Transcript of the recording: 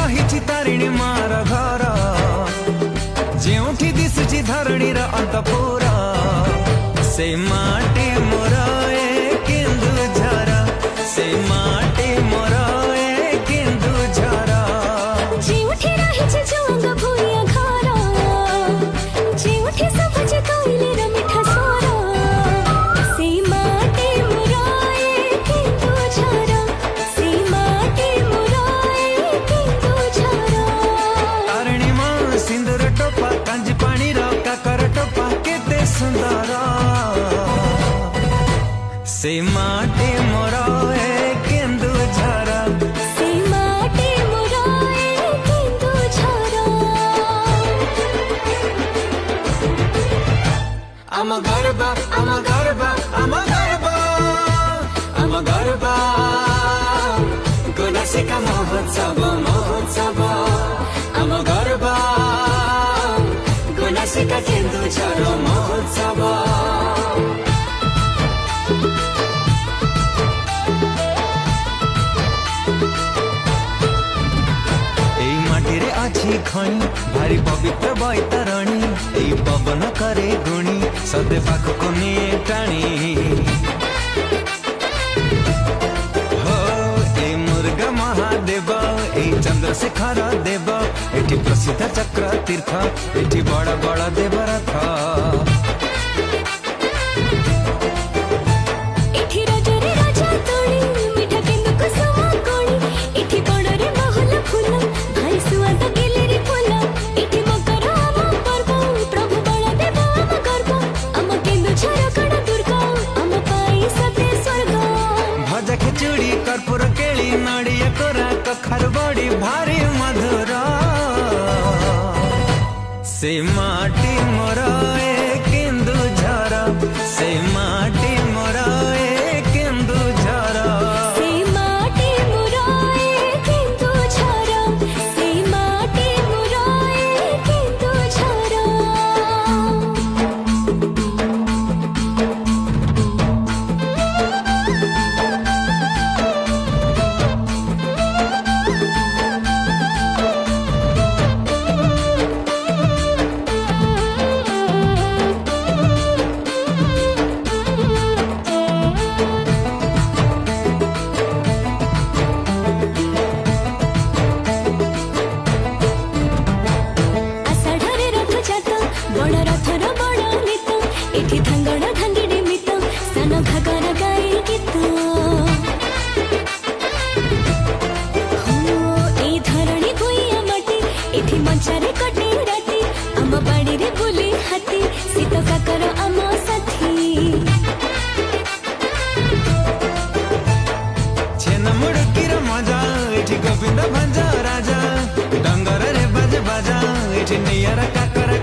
रही तारिणी मार घर जेउठी दिशुची धरणीर अंतपुर से माटी मोर ए केन्दुझर से माटी मोर ए केन्दुझर जेउठी रहिछि जुआंग भुइया घर जेउठी सभजे कोइलीर मिठा स्वर से माटी मोर ए केन्दुझर से माटी मोर ए केन्दुझर तारिणी मा सिंदूर टोपा कांजी पाणीर काकर टोपा केते सुंदर से माटी मोर ए केन्दुझर से माटी मोर ए केन्दुझर आम गरबा आम गरबा आम गरबा आम गरबा गुनासिका महोत्सव महोत्सव आम गरबा गुनासिका केन्दुझर महोत्सव खणी भारी पवित्र बैतरणी ए पवन करे गुणी सदे पाख को निये टाणी हो ए मुर्गा महादेव ए चंद्रशेखर देव एठी प्रसिद्ध चक्र तीर्थ एठी बड़ बड़ देव रथ खिचड़ी कर्पूर केली नड़िया कोरा कखर बड़ी भारी मधुर से माटी मोर ए केन्दुझर से माटी मोर ए केन्दुझर से माटी मोर ए केन्दुझर से माटी मोर ए केन्दुझर बड़ रथर बड़ नित एठी धांगड़ धांगिड़ी मित सान घागर गाई गीत ए धरणी भुइया माटी एठी मंचारे कटे राती आम बाड़ी रे बुली हाथी सीत काकर आम साथी छेना मुड़कीर मजा एठी गोविंद भंजा राजा डंगर रे बाज बाजा एठी नियर काकर